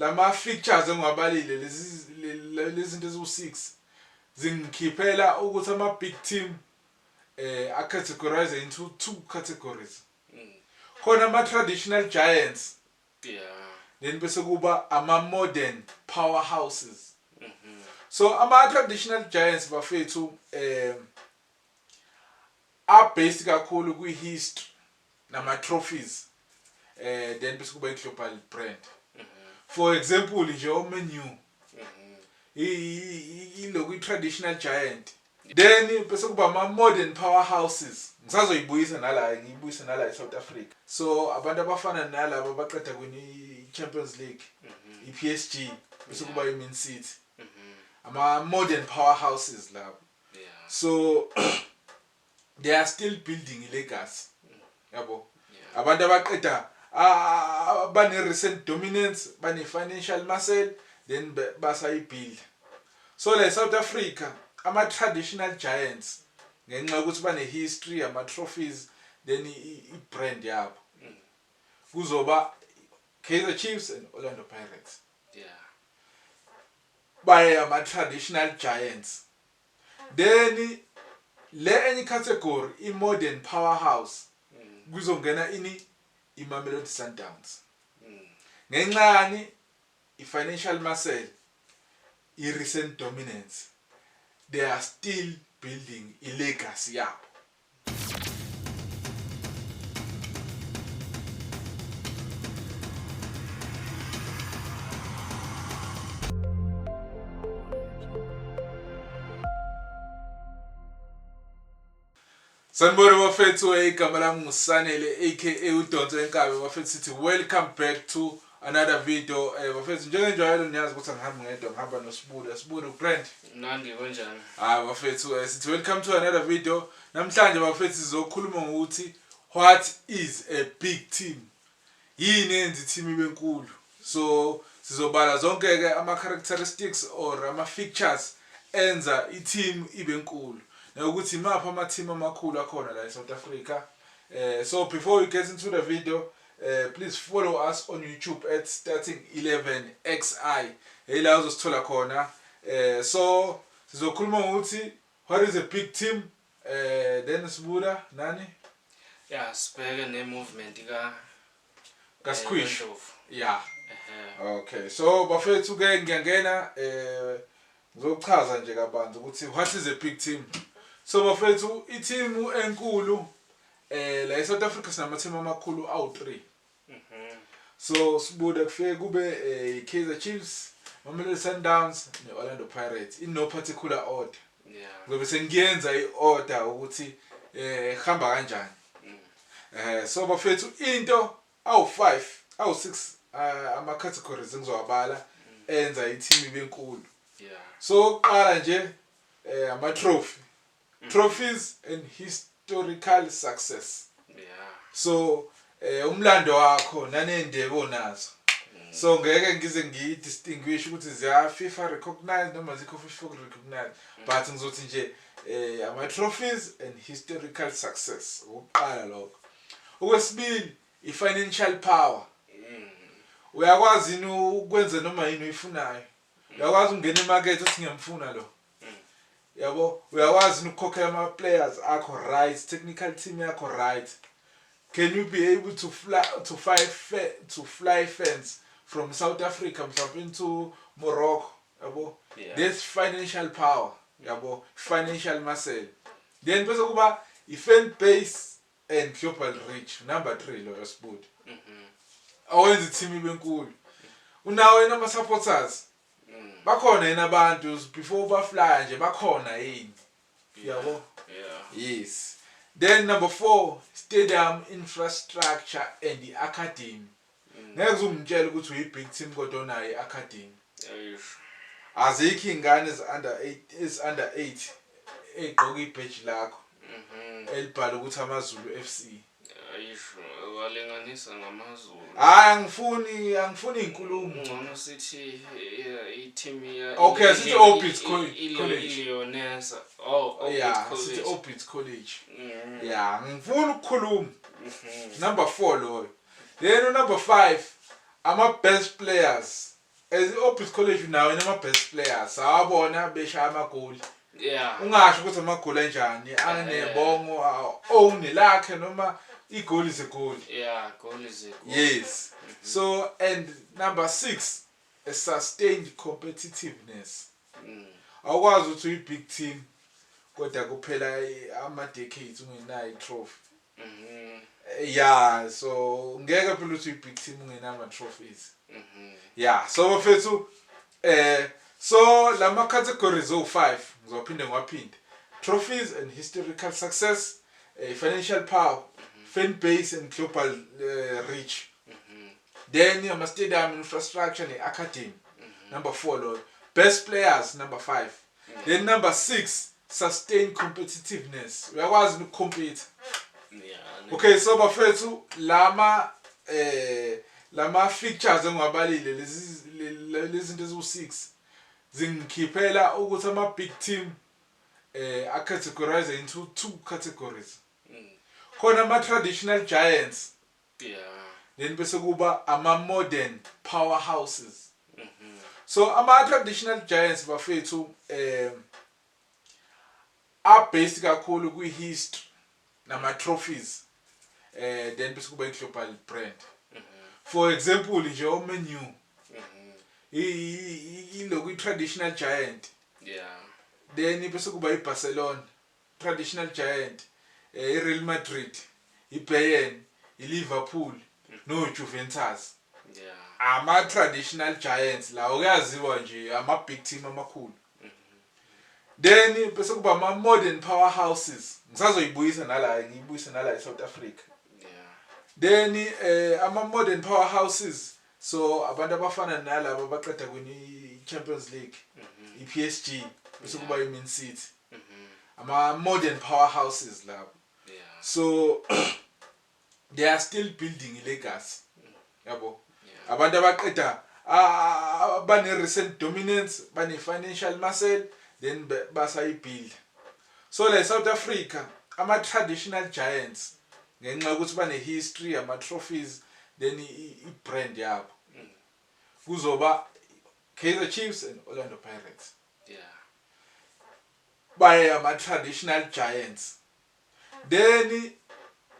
lama features engiwabalile lezi zinto ezu6 zingikhiphela ukuthi ama big team are categorized into two categories. Khona ama traditional giants. Then bese kuba ama modern powerhouses. So ama traditional giants bafethu are based kakhulu kwi history nama trophies. Then bese kuba global brand. For example nje oMenu ilokhu traditional giant. Then bese kuba ama modern powerhouses. Ngisazoyibuyisa nala ngiyibuyisa nala eSouth Africa. So abantu abafana nalabo baqeda kwini Champions League, iPSG, bese kuba iMan City. Ama modern powerhouses labo. So they are still building a legacy. Yabo. Abantu abaqeda bane recent dominance, bane financial muscle, then basayibuild. So like South Africa, ama traditional giants ngenxa ukuthi bane history, ama trophies, then I brand yabo. Kuzoba Kaizer Chiefs and Orlando Pirates. By ama traditional giants. Then le any category I modern powerhouse kuzongena ini iMamelodi Sundowns. Ngenxani I financial muscle, I recent dominance, they are still building a legacy yabo. Sanibona bafethu igama lami nguSanele aka uDonto Enkabe bafethu sithi welcome back to another video. Bafethu njengenjalo niyazi ukuthi angihambi ngedwa ngihamba noSibuda. Sibuda ubrand. Nandi kanjani? Bafethu sithi welcome to another video. Namhlanje bafethu sizokhuluma ngokuthi what is a big team? Yini enza team ibe nkulu? So sizobala zonke ke ama characteristics or ama features enza team ibe nkulu. Ukuthi mapha ama team amakhulu akhona la eSouth Africa. So before we get into the video, please follow us on YouTube at Starting11XI. Ila uzosithola khona. So sizokhuluma ngokuthi what is a big team? Then Sibuda nani? Yeah, sibheke ne movement ka Squish. Yeah. Okay. So bafethu ke ngiyangena ngizochaza nje kabanzi ukuthi what is a big team? So bafethu team enkulu la eSouth Africa sinama team amakhulu awu3. So Sibuda kufike kube Kaizer Chiefs, Mamelodi Sundowns ne Orlando Pirates in no particular order. Ngoba sengiyenza iorder ukuthi ihamba kanjani. So bafethu into awu5 awu6 ama categories ngizowabala enza team ibe nkulu. So qala nje ama trophies and historical success. So umlando wakho nanendebe onazo. So ngeke ngize ngiyidistinguish ukuthi ziya FIFA recognized noma zikho FIFA recognized, but ngizothi nje ama trophies and historical success ukuqala lokho. Okwesibili financial power. Uyakwazi ukwenza noma yini uyifunayo. Uyakwazi ungena emarket uthi ngiyamfuna lo. Yabo uyakwazi ukukhokhela ama players akho right, technical team yakho right. Can you be able to fly fans from South Africa mhlawumbe to Morocco? Yabo there's financial power, yabo financial muscle. Then bese kuba fan base and global reach. Number 3 lo yasibudi. Awenza team ibe nkulu. Unawo nama supporters. Bakhona yena abantu before bafly nje bakhona yini. Yabo? Yes. Then number 4, stadium infrastructure and the academy. Ngeke uzungitshela ukuthi uyi big team kodwa unayo iacademy. Azikho ingane under 8 egqoka ibadge lakho. Elibhala ukuthi amaZulu FC. Ayisho walenganisa ngamaZulu. Angifuni inkulumo. Ngcono sithi team ya Okay, sithi Obit College. Illionaires. Yeah, sithi Obit College. Yeah, ngifuna ukukhuluma. Number 4 loyo. Then number 5, ama best players as Opus College nawe nama best players sawabona beshaya amagoli. Yeah. Ungasho ukuthi amagoli anjani anebongo own lakhe noma igoli is a goal. Yeah, goal is a goal. Yes. So and number 6, a sustained competitiveness. Awukwazi ukuthi uyi big team kodwa kuphela ama decades ungenayo trophy. Yeah, so ngeke phela uthi big team ungenama trophies. Yeah, so bafethu so lama categories o5 ngizophinde ngiwaphinde. Trophies and historical success, financial power, fan base and global reach. Then ama stadium infrastructure and academy. Number 4 Lord. Best players number 5. Then number 6, sustained competitiveness. Uyakwazi ukucompete. Yeah. Okay, so bafethu lama features engiwabalile lezi zinto ezu6 zingikhiphela ukuthi ama big team are categorized into 2 categories. Khona ama traditional giants. Yeah. Then bese kuba ama modern powerhouses. So ama traditional giants bafethu are based kakhulu kwi history nama trophies. Then bese kuba global brand. For example nje o Man U. Ilokhu traditional giant. Yeah. Then bese kuba iBarcelona, traditional giant, iReal Madrid, iBayern, iLiverpool, no Juventus. Yeah. Ama traditional giants la uyaziwa nje ama big team amakhulu. Then bese kuba ama modern powerhouses. Ngisazoyibuyisa nala ngiyibuyisa nala eSouth Africa. Yeah. Then ama modern powerhouses, so abantu abafana nalabo abaqeda kwini Champions League, iPSG, bese kuba iMan City. Ama modern powerhouses labo. Yeah. So they are still building a legacy. Yabo. Yeah. Abantu abaqeda bane recent dominance, bane financial muscle, then basayibuild. So like South Africa, ama traditional giants ngenxa ukuthi bane history, ama trophies, then I brand yabo. Kuzoba Kaizer Chiefs and Orlando Pirates. Yeah. By ama traditional giants. Then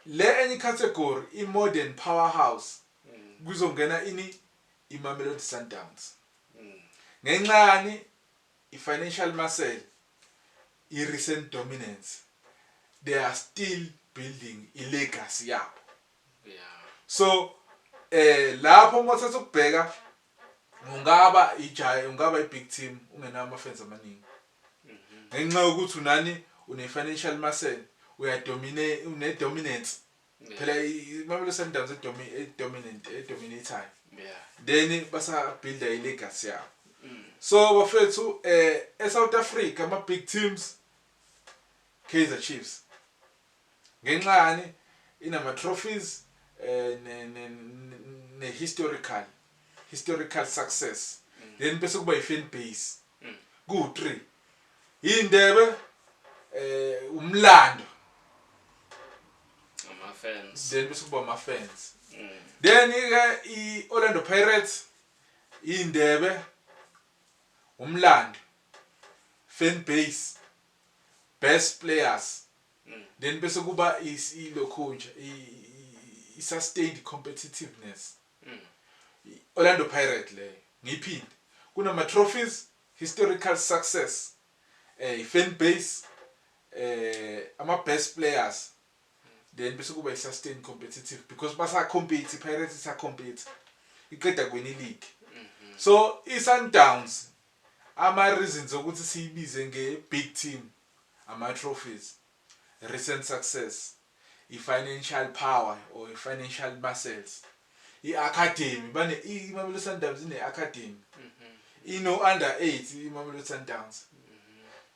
le any category I modern powerhouse kuzongena ini iMamelodi Sundowns. Ngenxani I financial muscle, I recent dominance, they are still building a legacy yabo. Yeah. So lapho mothatha ukubheka ungaba ungaba big team ungenama fans amaningi. Ngenxa ukuthi unani une financial muscle, uya dominate, une dominance. Phela iMamelodi Sundowns dominator. Yeah. Then basa build a legacy yabo. So bafethu eSouth Africa ama big teams Kaizer Chiefs. Ngenxani inama trophies ne historical success. Then bese kuba ifan base. Ku3. Indebe umlando. Ama fans. Then bese kuba ama fans. Then I Orlando Pirates indebe umlando, fan base, best players. Then bese kuba ilokhunja I sustained competitiveness. Orlando Pirates le ngiphinde kunama trophies, historical success, fan base, ama best players. Then bese kuba sustained competitive because basa compete, Pirates isa compete iqeda kwini league. So iSundowns ama reasons ukuthi siyibize nge big team, ama trophies, recent success, financial power or financial muscles, academy bane iMamelodi Sundowns ine academy. Ino under 8 iMamelodi Sundowns.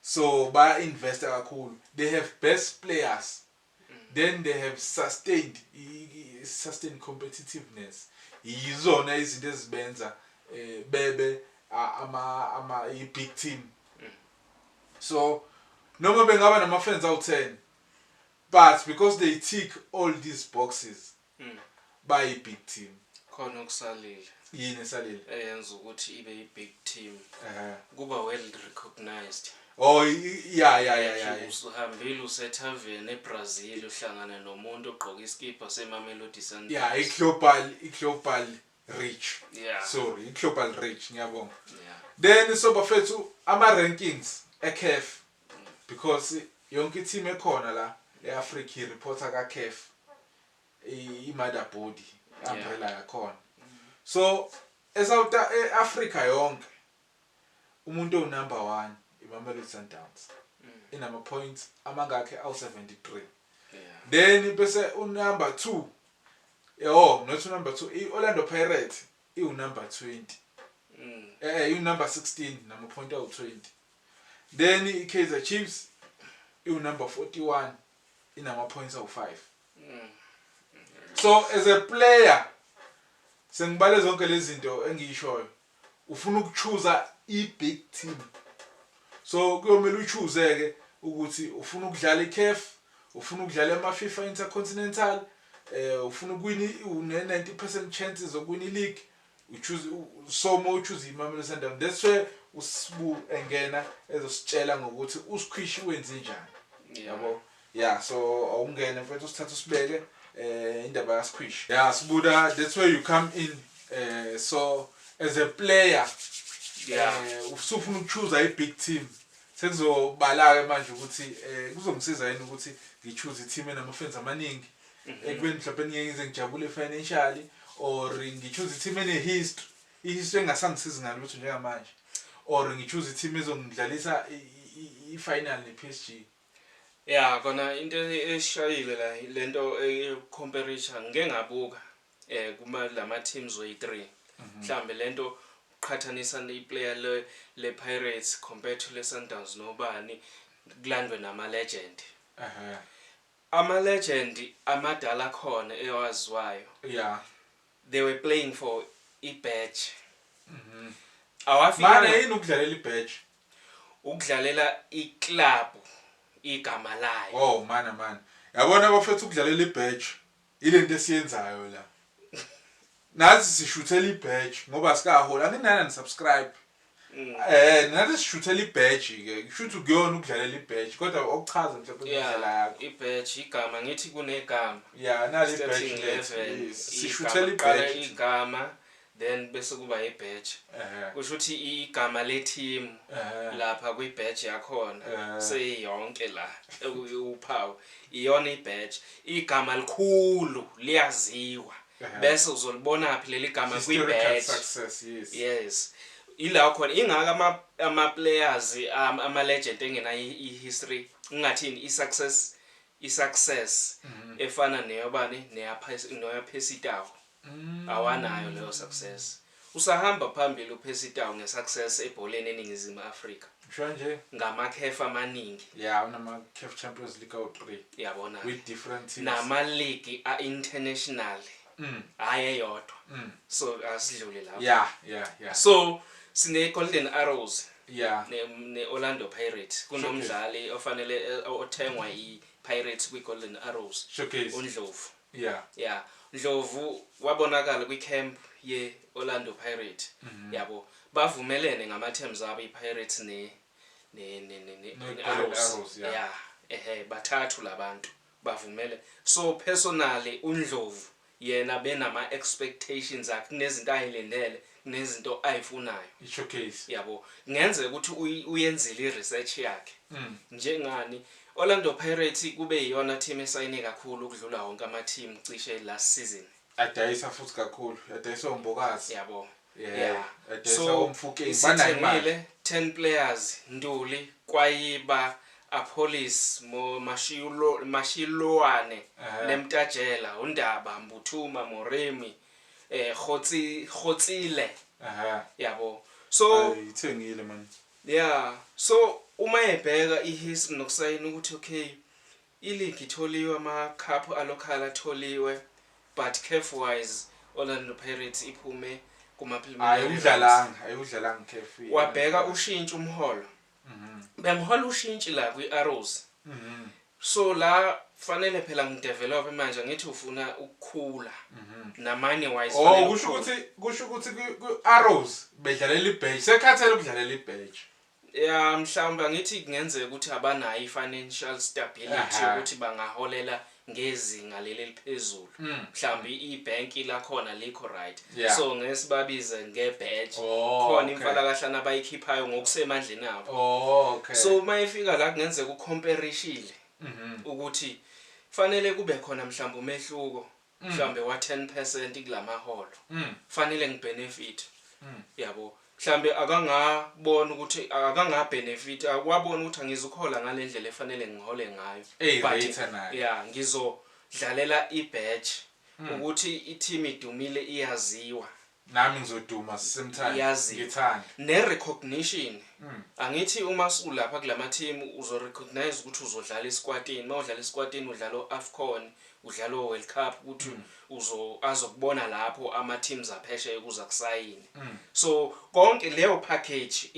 So ba investor kakhulu, they have best players. Then they have sustained competitiveness. Izona izinto ezibenza bebe ama big team. So noma bengaba nama fans out 10, but because they tick all these boxes by big team. Khona okusalile. yini esalile eyenza ukuthi ibe i big team kuba well recognized. Oh yeah. Usahambile usethaveni eBrazil uhlangana nomuntu ogqoka iskipa seMamelodi Sundowns. Yeah, i-global reach. Yeah. Sorry, i-global reach ngiyabonga. Yeah. Then so bafethu ama rankings eCAF because yonke team ekhona la eAfrica ireporta kaCAF i-mother body umbrella yakhona. So eSouth Africa yonke umuntu onumber 1 iMamelodi Sundowns inama points amangakhe awu-73. Then bese unumber 2 not number 2 iOrlando Pirates iunumber 20. Iunumber 16 nama point awu-20. Then iKaizer Chiefs iunumber 41 inama points awu-5. So as a player sengibale zonke lezi zinto engiyishoyo ufuna ukuchoose i-big team. So kuyomela uchoose ke ukuthi ufuna ukudlala iCAF, ufuna ukudlala ema-FIFA Intercontinental, ufuna ukwini une-90% chances zokwini league, uchoose uchoose iMamelodi Sundowns. That's where uSibu engena ezositshela ngokuthi uSkhwishi wenze njani. Yabo. Yeah, so awungene mfethu usithatha usibeke indaba yaSkhwishi. Yeah, Sibuda, that's where you come in. So as a player usufuna ukuchoose i big team. Sekuzobala ke manje ukuthi kuzongisiza yini ukuthi ngichoose i-team enama-fans amaningi ekubeni mhlawumbe ngiyeke ngijabule financially or ngichoose i-team ene-history i-history engasangisizi ngalutho njengamanje or ngichoose i-team ezongidlalisa i-final ne-PSG. Yeah, kona into eshayile la lento comparator ngeke ngabuka kuma lama teams oyi3 mhlambe lento qhathanisa neplayer le Pirates compared to le Sundowns nobani kulandwe nama legend. Ama legend amadala khona ewaziwayo. Yeah. They were playing for i-badge. Awafika yini ukudlalela i-badge? Ukudlalela i-club igama layo. Oh man. Yabona bafethu ukudlalela i-badge ilento esiyenzayo la. Nathi sishuthela i-badge ngoba sikahola anginana nisubscribe. Nathi sishuthela i-badge ke kushuthi kuyona ukudlalela i-badge kodwa okuchaza mhlawumbe indlela yakho. I-badge igama ngithi kunegama. Yeah, nali i-badge sishuthela i-badge igama then bese kuba i-badge. Kusho ukuthi igama le team lapha kwi-badge yakhona seyonke la uphawu iyona i-badge igama likhulu liyaziwa. Bese uzolibona phi leli gama kwi-badge. Success, yes. Ila khona ingaka ama players ama legend engena i-history ngathini i-success efana neyobani neyaPercy Tau. Awanayo leyo success. Usahamba phambili uPercy Tau ngesuccess ebholeni eningizimu Afrika. Manje ngama-CAF amaningi. Yeah, unama-CAF Champions League awu-3. Yabona. With different teams. Nama league international. Hayi eyodwa. So asidlule lapho. Yeah. So sine Golden Arrows. Yeah. Ne Orlando Pirates kunomdlali ofanele othengwa iPirates kwiGolden Arrows. Showcase. uNdlovu. Yeah. Ndlovu wabonakala kwicamp ye Orlando Pirates. Yabo bavumelene ngama terms abo iPirates ne Arrows. Yeah. Bathathu labantu bavumele. So personally uNdlovu yena benama expectations akhe nezinto ayilendele nezinto ayifunayo. I-showcase. Yabo ngenze ukuthi uyenzile i-research yakhe. Njengani Orlando Pirates kube yiyona team esayine kakhulu ukudlula wonke ama team cishe last season. Adayisa futhi kakhulu, adayisa uMbokazi. Yabo. Yeah. Adayisa uMfukeni banayo 10 players Nduli, Kwayiba, Apolis, Mashilwane, Lemtajela, Undaba, Mbuthuma, Moremi, Khotsile. Yabo. So ithengile man. Yeah. So uma ebheka ihistory nokusayina ukuthi okay ileague itholiwe ama cup alocal atholiwe but CAF wise Orlando Pirates iphume kuma preliminary. Ayudlalanga CAF. Wabheka ushintsho umholo. Bemhola ushintsho la kwiArrows. so la fanele phela ngidevelop manje ngithi ufuna ukukhula namanye wise fanele kusho ukuthi ku Arrows bedlalela ibench sekhathele ukudlalela ibench ya mhlawumbe ngithi kungenzeka ukuthi abanayo i-financial stability ukuthi bangaholela ngezinga leli liphezulu mhlawumbe ibanki la khona likho right so ngesibabize ngebadge khona imfalakahlana abayikhiphayo ngokusemandleni abo so mayifika la kungenzeka ucomparishile ukuthi fanele kube khona mhlawumbe umehluko mhlawumbe wa 10% kulamaholo fanele ngibenefit yabo mhlambe akangabona ukuthi benefit akwabona ukuthi angizukhola ngalendlela efanele ngihole ngayo but yeah ngizodlalela ibadge ukuthi i-team idumile iyaziwa nami ngizoduma same time ngithanda ne-recognition angithi uma ulapha kulama team uzorecognize ukuthi uzodlala esquadini mawudlala esquadini udlala o-AFCON udlala o-World Cup ukuthi azokubona lapho ama teams aphesheya kuza kusayini so konke leyo package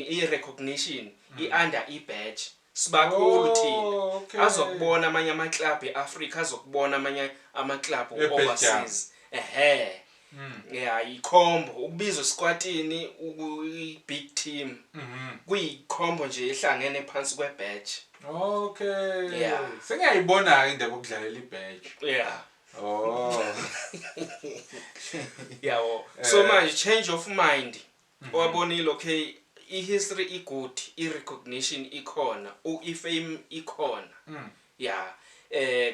i-recognition i-under i-badge sibakhulu thina azokubona amanye ama-club e-Africa azokubona amanye ama-club overseas yeah ikhombo ukubizwa esquadini i-big team kuyikhombo nje ehlangene phansi kwe-badge yeah sengiyayibona indaba okudlalela ibadge yeah yawo so manje change of mind wabonile okay i-history i-good i-recognition ikhona i-fame ikhona yeah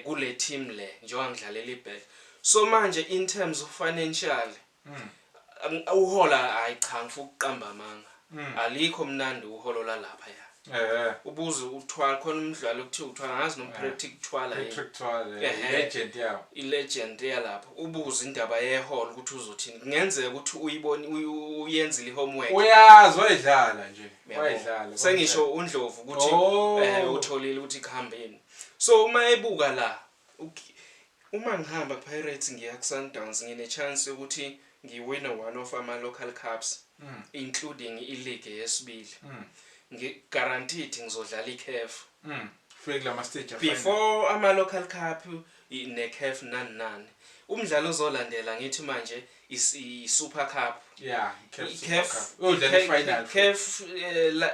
kule team le njengoba ngidlalela ibadge so manje in terms of financial uhola ayicha ngifuna ukuqamba amanga alikho mnandi uholo la lapha ya ubuze uthwala khona umdlalo kuthiwa uthwala ngazi nompractic thwala legend yawo i-legend yalapha ubuze indaba yeholo ukuthi uzothini kungenzeka ukuthi uyibone uyenzile i-homework uyazi wayidlala nje wayidlala sengisho uNdlovu ukuthi utholile ukuthi ikhambeni so uma ebuka la uma ngihamba ku-Pirates ngiya ku-Sundowns ngine chance yokuthi ngiwina one of ama local cups including i-league yesibili guaranteed ngizodlala i-CAF fake lama stage before ama local cup ne-CAF nani umdlalo ozolandela ngithi manje i-Super Cup yeah CAF final CAF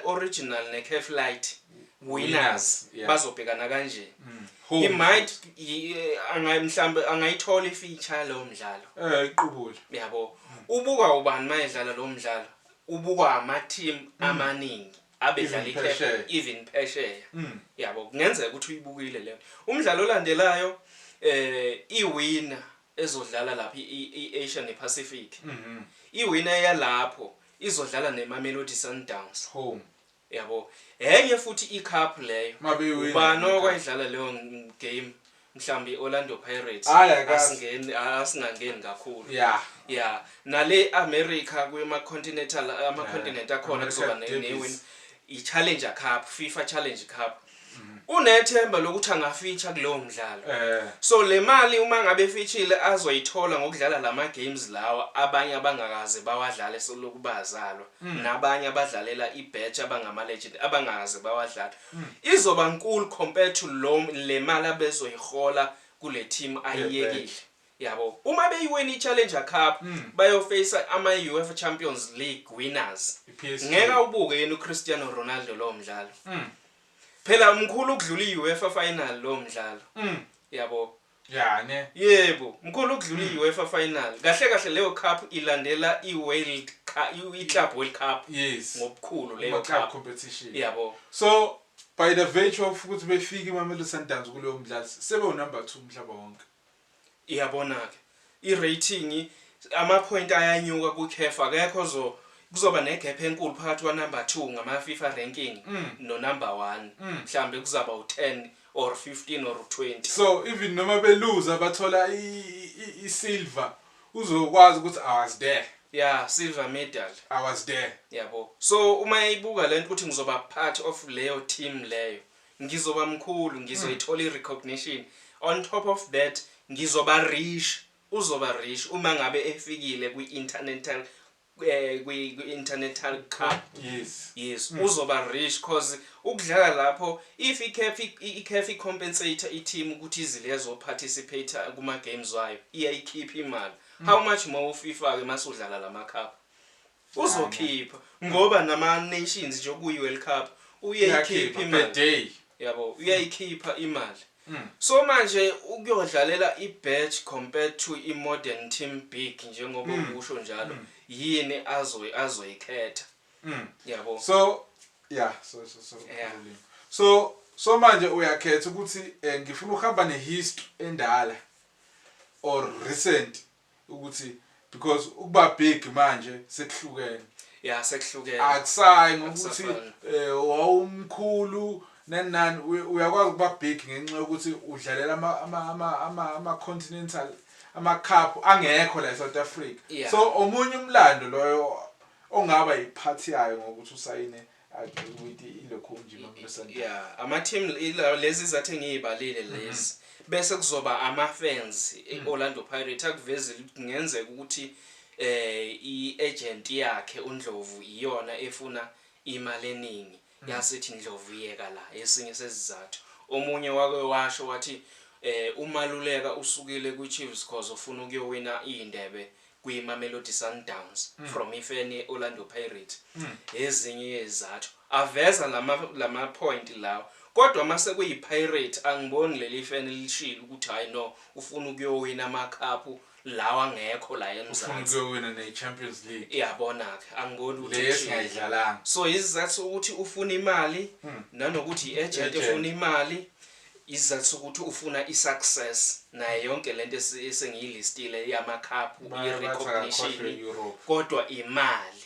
original ne-CAF light winners bazobhekana kanje he might mhlambe angayithola i-feature lo mdlalo iqubule yabo ubuka ubani mayedlala lo mdlalo ubuka ama team amaningi abedlala i-CAF even phesheya yabo kungenzeka ukuthi uyibukile leyo umdlalo olandelayo i-winner ezodlala lapha i-Asia ne-Pacific i-winner yalapho izodlala ne-Mamelodi Sundowns home yabo enye futhi i-cup leyo ubani okwayidlala leyo game mhlambi Orlando Pirates asingangeni kakhulu yeah nale America kwema continental ama-continent akhona kuzoba ne-win i-Challenger Cup FIFA Challenge Cup unethemba lokuthi angafeature kulowo mdlalo so le mali uma ngabe feature azoyithola ngokudlala lama games lawa abanye abangakaze bawadlale soloku bazalwa nabanye abadlalela i-badge abangama legend abangakaze bawadlala izoba nkulu compared to le mali abezoyihola kule team ayiyekile yabo uma beyiwina i-Challenger Cup bayoface ama UEFA Champions League winners ngeke ubuke yena uCristiano Ronaldo lo mdlalo phela umkhulu ukudlula i-UEFA final lo mdlalo yabo ne yebo mkhulu ukudlula i-UEFA final kahle leyo cup ilandela i-World Cup i-Club World Cup yes ngobukhulu leyo cup competition yabo so by the virtue of ukuthi befike iMamelodi Sundowns kuleyo mdlalo sebe number 2 umhlaba wonke iyabona ke i-rating ama-point ayanyuka ku-CAF akekho kuzoba negap enkulu phakathi kwa number 2 ngama FIFA ranking no number 1 mhlambe kuzaba u10 or 15 or 20 so even noma beluza bathola i-silver uzokwazi ukuthi I was there yeah silver medal I was there yabo so uma ibuka lento ukuthi ngizoba part of leyo team leyo ngizoba mkhulu ngizoyithola i-recognition on top of that ngizoba rich uzoba rich uma ngabe efikile kwi-international kwi-Internet Cup. Yes. Uzoba rich cause ukudlala lapho if i-CAF compensate i-team ukuthi izilezo participate kuma games wayo iyayikhipha imali. How much more uFIFA ke masudlala lama cup? Uzokhipha ngoba nama nations nje kuyi World Cup uyayikhipha imali. Yabo uyayikhipha imali. So manje ukuyodlalela i-badge compared to i-modern team big njengoba ubusho njalo yini azoyikhetha. Yabo. So yeah, so manje uyakhetha ukuthi ngifuna ukuhamba nehistory endala or recent ukuthi because ukuba big manje sekuhlukene. Yeah, sekuhlukene. Akusayi ngokuthi wawumkhulu nani uyakwazi ukuba big ngenxa yokuthi udlalela ama continental ama cup angekho la eSouth Africa. So omunye umlando loyo ongaba iphathi yayo ngokuthi usayine with ilokhunji nomsana. Yeah, ama team lezi zathe ngiyibalile lezi bese kuzoba ama fans eOrlando Pirates akuvezile ukuthi kungenzeka ukuthi i-agent yakhe uNdlovu iyona efuna imali eningi yasithi Ndlovu iyeka la esinye sesizathu. Omunye wake washo wathi uMaluleka usukile kuChiefs cause ufuna ukuyowina indebe kwiMamelodi Sundowns from ifeni Orlando Pirates. Ezinye izathu aveza lama point lawo kodwa mase kuyiPirate angiboni leli feni lishilo ukuthi hayi no ufuna ukuyowina ama cup lawa ngekho la eMzansi. Ufuna ukuyowina neChampions League. Iyabona ke angiboni ukuthi lesingayidlalanga. So izathu ukuthi ufuna imali nanokuthi iagent efuna imali izathu ukuthi ufuna isuccess naye yonke lento esengiyilistile yama cup i-recognition kodwa imali.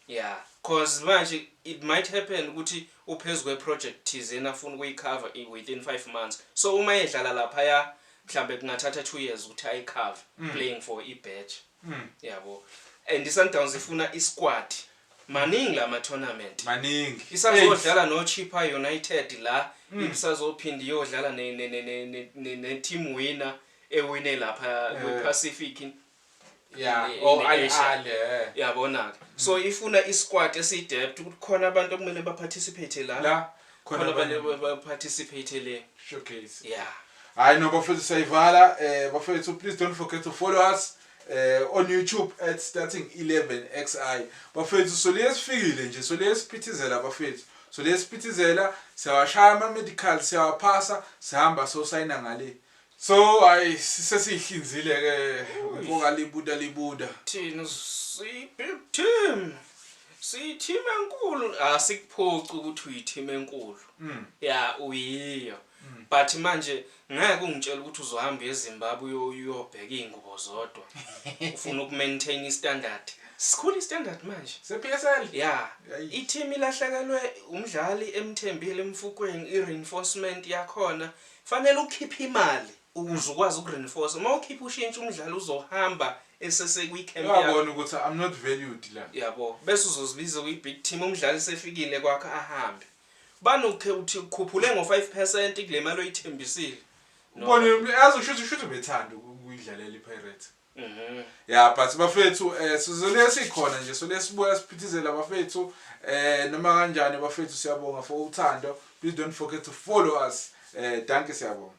Yeah, cause manje it might happen ukuthi uphezwe project thizena afuna ukuyicover within 5 months. So uma edlala lapha ya mhlambe kungathatha 2 years ukuthi ayicover playing for i-badge. Yabo. And iSundowns ifuna isquad. Maningi lama tournament. Maningi. Isazodlala no Chippa United la isazophinda iyodlala ne team winner ewine lapha kwePacific. Yeah, yabona ke. So ifuna isquad esidepth ukuthi khona abantu okumele baparticipate la khona abantu baparticipate le showcase. Yeah. I know bafethu sayivala bafethu please don't forget to follow us on YouTube at starting 11xi. Bafethu so lesifikile nje so lesiphithizela bafethu. So lesiphithizela siyawashaya ama medical siyawaphasa sihamba so sayina ngale. So sesihlinzile ke ngoba libuda thina si big team si team enkulu asikuphoci ukuthi uyi team enkulu. Yeah uyiyo but manje ngeke ungitshela ukuthi uzohamba eZimbabwe uyobheka ingubo zodwa ufuna ukumaintain istandard. Sikhulu istandard manje sePSL. Yeah, i-team ilahlekelwe umdlali emthembile emfukweni i-reinforcement yakhona fanele ukhiphe imali ukuze ukwazi ukureinforce. Uma ukhipha ushintsha umdlali uzohamba esese kwi-camp yakho. Uyabona ukuthi I'm not valued la. Yabo bese uzozibiza kwi-big team umdlali sefikile kwakho ahambe. Bani uthi ukhuphule ngo5% kule mali oyithembisile. Ubone azoshuthi bethanda ukuyidlalela iPirates. Yeah, but bafethu sizole sikhona nje so lesibuya siphithizela bafethu noma kanjani bafethu siyabonga for uthando. Please don't forget to follow us. Danke siyabonga.